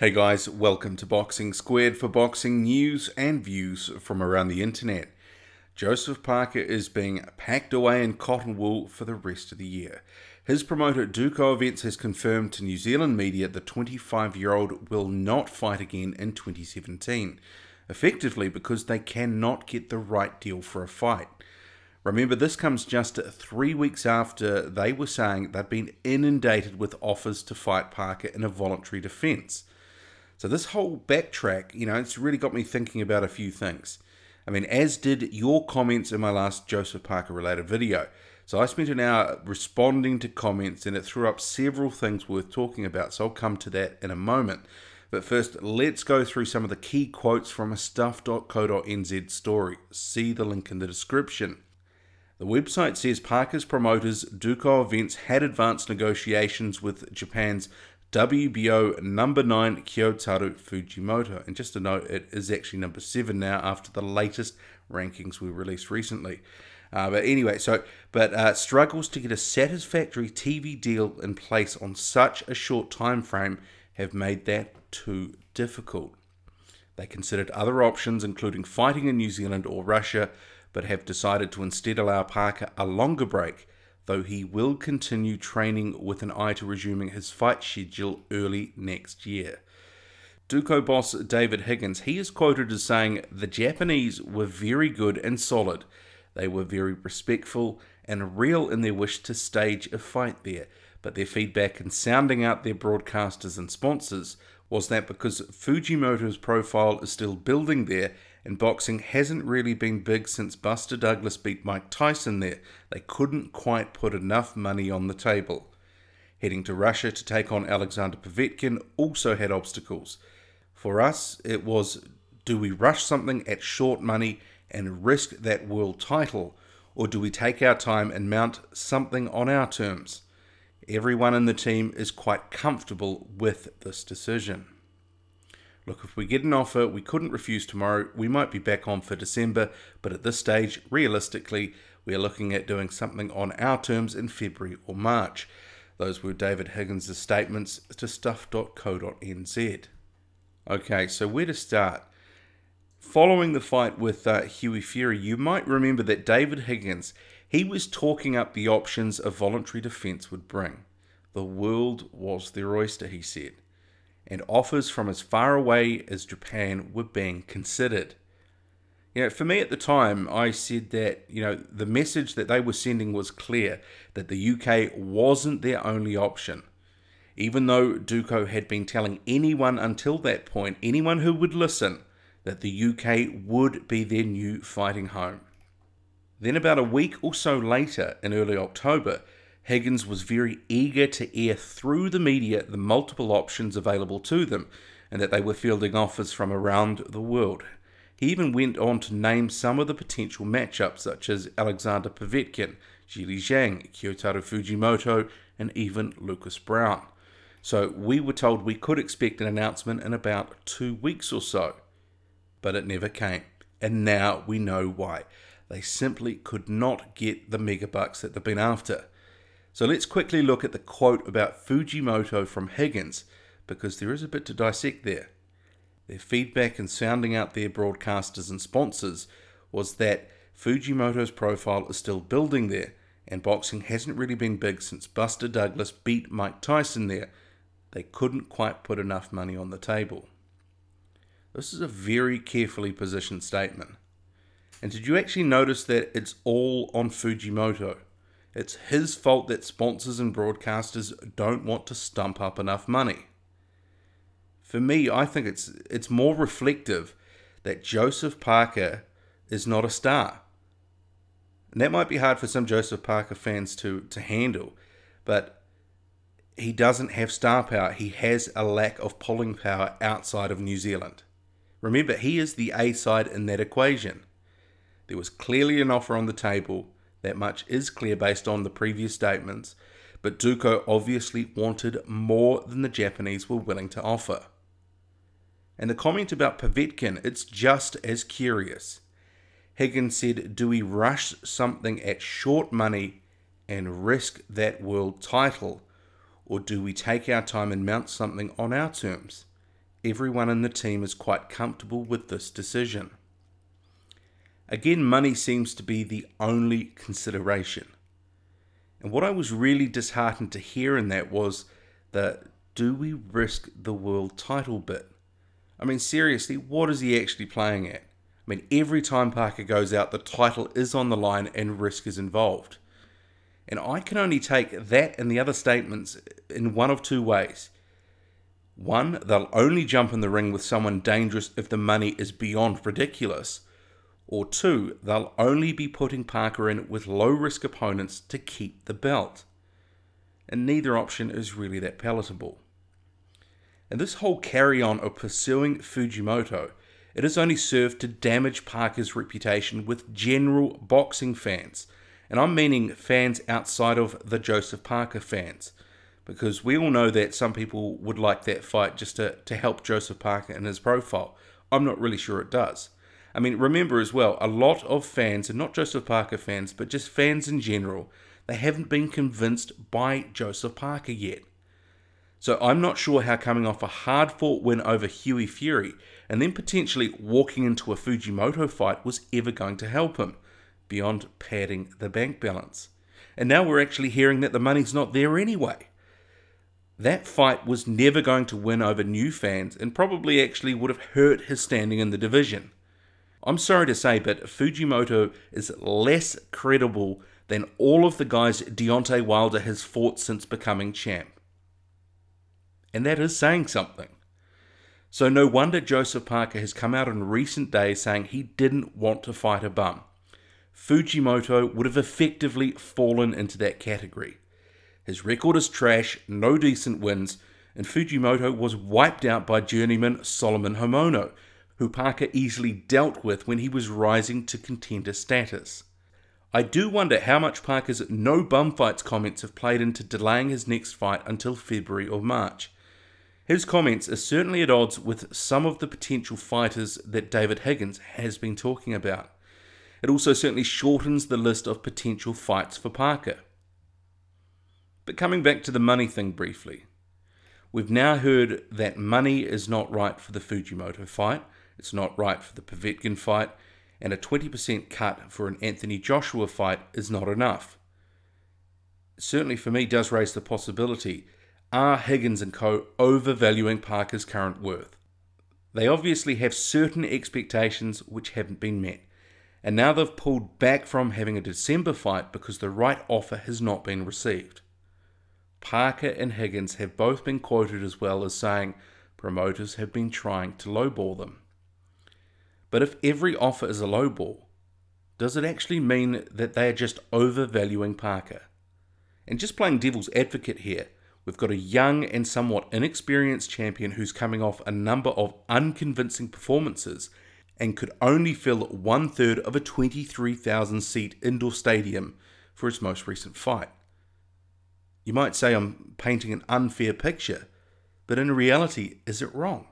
Hey guys, welcome to Boxing Squared for boxing news and views from around the internet. Joseph Parker is being packed away in cotton wool for the rest of the year. His promoter Duco Events has confirmed to New Zealand media the 25-year-old will not fight again in 2017, effectively because they cannot get the right deal for a fight. Remember, this comes just 3 weeks after they were saying they'd been inundated with offers to fight Parker in a voluntary defence. So this whole backtrack, it's really got me thinking about a few things. As did your comments in my last Joseph Parker related video. So I spent an hour responding to comments and it threw up several things worth talking about. So I'll come to that in a moment. But first, let's go through some of the key quotes from a stuff.co.nz story. See the link in the description. The website says Parker's promoters, Duco Events, had advanced negotiations with Japan's WBO number 9 Kyotaro Fujimoto. And just a note, it is actually number 7 now after the latest rankings were released recently. But struggles to get a satisfactory TV deal in place on such a short time frame have made that too difficult. They considered other options, including fighting in New Zealand or Russia, but have decided to instead allow Parker a longer break, though he will continue training with an eye to resuming his fight schedule early next year. Duco boss David Higgins, he is quoted as saying, "The Japanese were very good and solid. They were very respectful and real in their wish to stage a fight there, but their feedback in sounding out their broadcasters and sponsors was that because Fujimoto's profile is still building there, and boxing hasn't really been big since Buster Douglas beat Mike Tyson there, they couldn't quite put enough money on the table. Heading to Russia to take on Alexander Povetkin also had obstacles. For us, it was, do we rush something at short money and risk that world title, or do we take our time and mount something on our terms? Everyone in the team is quite comfortable with this decision. Look, if we get an offer we couldn't refuse tomorrow, we might be back on for December, but at this stage, realistically, we are looking at doing something on our terms in February or March." Those were David Higgins' statements to stuff.co.nz. Okay, so where to start? Following the fight with Hughie Fury, you might remember that David Higgins, he was talking up the options a voluntary defence would bring. The world was their oyster, he said, and offers from as far away as Japan were being considered. For me at the time, I said that, the message that they were sending was clear, that the UK wasn't their only option. Even though Duco had been telling anyone until that point, anyone who would listen, that the UK would be their new fighting home. Then about a week or so later, in early October, Higgins was very eager to air through the media the multiple options available to them, and that they were fielding offers from around the world. He even went on to name some of the potential matchups, such as Alexander Povetkin, Zhili Zhang, Kyotaro Fujimoto, and even Lucas Brown. So we were told we could expect an announcement in about 2 weeks or so. But it never came, and now we know why. They simply could not get the megabucks that they've been after. So let's quickly look at the quote about Fujimoto from Higgins, because there is a bit to dissect there. Their feedback in sounding out their broadcasters and sponsors was that Fujimoto's profile is still building there, and boxing hasn't really been big since Buster Douglas beat Mike Tyson there. They couldn't quite put enough money on the table. This is a very carefully positioned statement. And did you actually notice that it's all on Fujimoto? It's his fault that sponsors and broadcasters don't want to stump up enough money. For me, I think it's more reflective that Joseph Parker is not a star. And that might be hard for some Joseph Parker fans to handle, but he doesn't have star power. He has a lack of pulling power outside of New Zealand. Remember, he is the A side in that equation. There was clearly an offer on the table. That much is clear based on the previous statements, but Duco obviously wanted more than the Japanese were willing to offer. And the comment about Povetkin, it's just as curious. Higgins said, "Do we rush something at short money and risk that world title, or do we take our time and mount something on our terms?" everyone in the team is quite comfortable with this decision. Again, money seems to be the only consideration. And what I was really disheartened to hear in that was the do we risk the world title bit? I mean, seriously, what is he actually playing at? I mean, every time Parker goes out, the title is on the line and risk is involved. And I can only take that and the other statements in one of two ways. One, they'll only jump in the ring with someone dangerous if the money is beyond ridiculous. Or two, they'll only be putting Parker in with low-risk opponents to keep the belt. And neither option is really that palatable. And this whole carry-on of pursuing Fujimoto, it has only served to damage Parker's reputation with general boxing fans. And I'm meaning fans outside of the Joseph Parker fans. Because we all know that some people would like that fight just to help Joseph Parker in his profile. I'm not really sure it does. I mean, remember as well, a lot of fans, and not Joseph Parker fans, but just fans in general, they haven't been convinced by Joseph Parker yet. So I'm not sure how coming off a hard-fought win over Hughie Fury and then potentially walking into a Fujimoto fight was ever going to help him, beyond padding the bank balance. And now we're actually hearing that the money's not there anyway. That fight was never going to win over new fans and probably actually would have hurt his standing in the division. I'm sorry to say, but Fujimoto is less credible than all of the guys Deontay Wilder has fought since becoming champ. And that is saying something. So no wonder Joseph Parker has come out in recent days saying he didn't want to fight a bum. Fujimoto would have effectively fallen into that category. His record is trash, no decent wins, and Fujimoto was wiped out by journeyman Solomon Homono, who Parker easily dealt with when he was rising to contender status. I do wonder how much Parker's no bum fights comments have played into delaying his next fight until February or March. His comments are certainly at odds with some of the potential fighters that David Higgins has been talking about. It also certainly shortens the list of potential fights for Parker. But coming back to the money thing briefly, we've now heard that money is not right for the Fujimoto fight, it's not right for the Povetkin fight, and a 20% cut for an Anthony Joshua fight is not enough. It certainly for me does raise the possibility, are Higgins and co overvaluing Parker's current worth? They obviously have certain expectations which haven't been met, and now they've pulled back from having a December fight because the right offer has not been received. Parker and Higgins have both been quoted as well as saying promoters have been trying to lowball them. But if every offer is a lowball, does it actually mean that they are just overvaluing Parker? And just playing devil's advocate here, we've got a young and somewhat inexperienced champion who's coming off a number of unconvincing performances and could only fill 1/3 of a 23,000 seat indoor stadium for his most recent fight. You might say I'm painting an unfair picture, but in reality, is it wrong?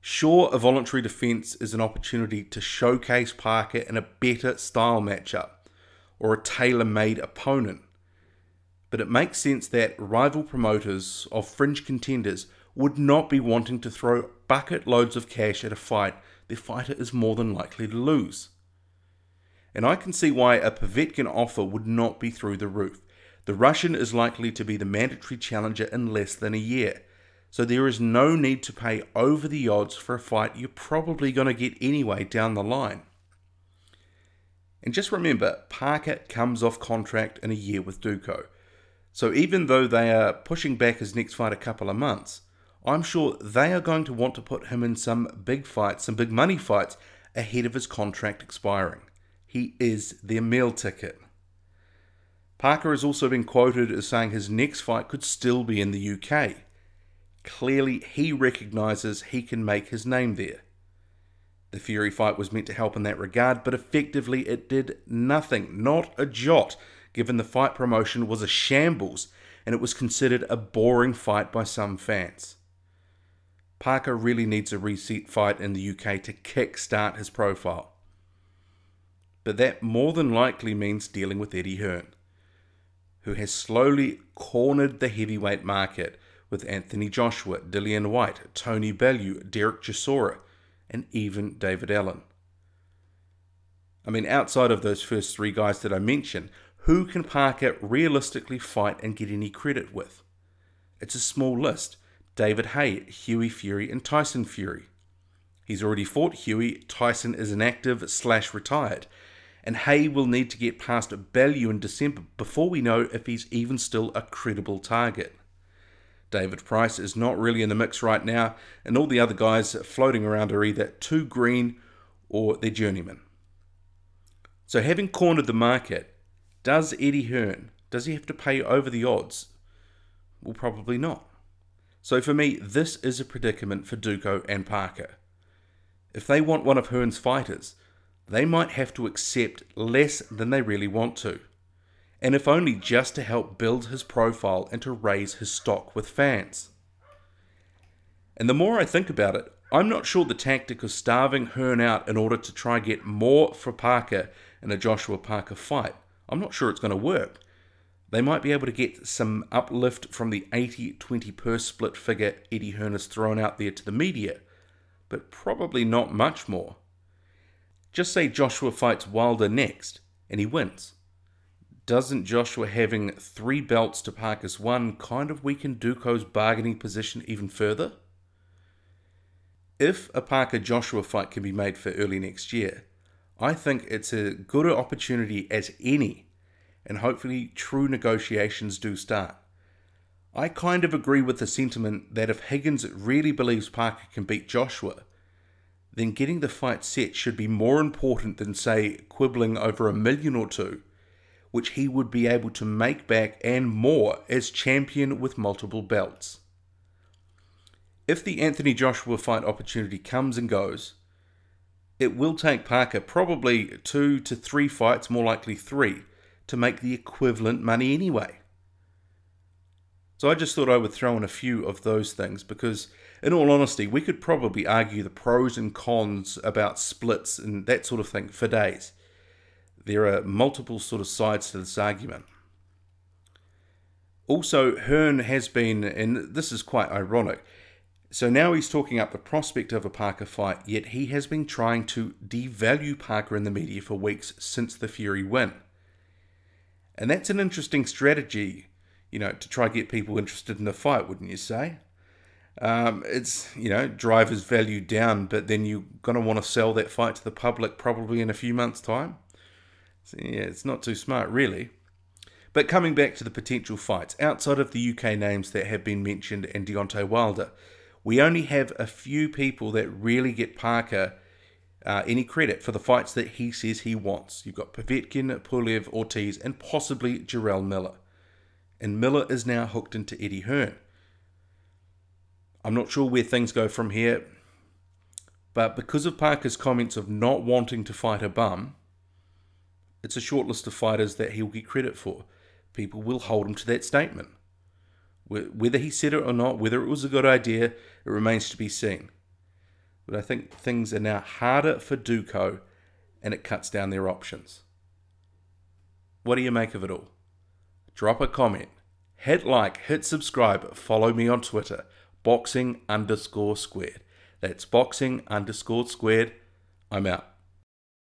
Sure, a voluntary defence is an opportunity to showcase Parker in a better style matchup or a tailor-made opponent, but it makes sense that rival promoters of fringe contenders would not be wanting to throw bucket loads of cash at a fight their fighter is more than likely to lose. And I can see why a Povetkin offer would not be through the roof. The Russian is likely to be the mandatory challenger in less than a year, so there is no need to pay over the odds for a fight you're probably going to get anyway down the line. And just remember, Parker comes off contract in a year with Duco, so even though they are pushing back his next fight a couple of months, I'm sure they are going to want to put him in some big fights, some big money fights, ahead of his contract expiring. He is their meal ticket. Parker has also been quoted as saying his next fight could still be in the UK. Clearly, he recognises he can make his name there. The Fury fight was meant to help in that regard, but effectively it did nothing, not a jot, given the fight promotion was a shambles and it was considered a boring fight by some fans. Parker really needs a reset fight in the UK to kick-start his profile. But that more than likely means dealing with Eddie Hearn, who has slowly cornered the heavyweight market with Anthony Joshua, Dillian White, Tony Bellew, Derek Chisora, and even David Allen. I mean, outside of those first three guys that I mentioned, who can Parker realistically fight and get any credit with? It's a small list. David Haye, Hughie Fury, and Tyson Fury. He's already fought Hughie, Tyson is inactive/retired, and Haye will need to get past Bellew in December before we know if he's even still a credible target. David Price is not really in the mix right now, and all the other guys floating around are either too green or they're journeymen. So having cornered the market, does Eddie Hearn, does he have to pay over the odds? Well, probably not. So for me, this is a predicament for Duco and Parker. If they want one of Hearn's fighters, they might have to accept less than they really want to. And if only just to help build his profile and to raise his stock with fans. And the more I think about it, I'm not sure the tactic of starving Hearn out in order to try get more for Parker in a Joshua Parker fight, I'm not sure it's going to work. They might be able to get some uplift from the 80-20 purse split figure Eddie Hearn has thrown out there to the media, but probably not much more. Just say Joshua fights Wilder next, and he wins. Doesn't Joshua having 3 belts to Parker's 1 kind of weaken Duco's bargaining position even further? If a Parker-Joshua fight can be made for early next year, I think it's a good opportunity as any, and hopefully true negotiations do start. I kind of agree with the sentiment that if Higgins really believes Parker can beat Joshua, then getting the fight set should be more important than, say, quibbling over $1 million or $2 million, which he would be able to make back and more as champion with multiple belts. If the Anthony Joshua fight opportunity comes and goes, it will take Parker probably 2 to 3 fights, more likely 3, to make the equivalent money anyway. So I just thought I would throw in a few of those things because, in all honesty, we could probably argue the pros and cons about splits and that sort of thing for days. There are multiple sort of sides to this argument. Also, Hearn has been, and this is quite ironic, so now he's talking up the prospect of a Parker fight, yet he has been trying to devalue Parker in the media for weeks since the Fury win. And that's an interesting strategy, to try to get people interested in the fight, wouldn't you say? It's, drive his value down, but then you're going to want to sell that fight to the public probably in a few months' time. So, yeah, it's not too smart, really. But coming back to the potential fights, outside of the UK names that have been mentioned and Deontay Wilder, we only have a few people that really get Parker any credit for the fights that he says he wants. You've got Povetkin, Pulev, Ortiz, and possibly Jarrell Miller. And Miller is now hooked into Eddie Hearn. I'm not sure where things go from here, but because of Parker's comments of not wanting to fight a bum, it's a short list of fighters that he'll get credit for. People will hold him to that statement. Whether he said it or not, whether it was a good idea, it remains to be seen. But I think things are now harder for Duco, and it cuts down their options. What do you make of it all? Drop a comment, hit like, hit subscribe, follow me on Twitter, boxing_squared. That's boxing_squared. I'm out.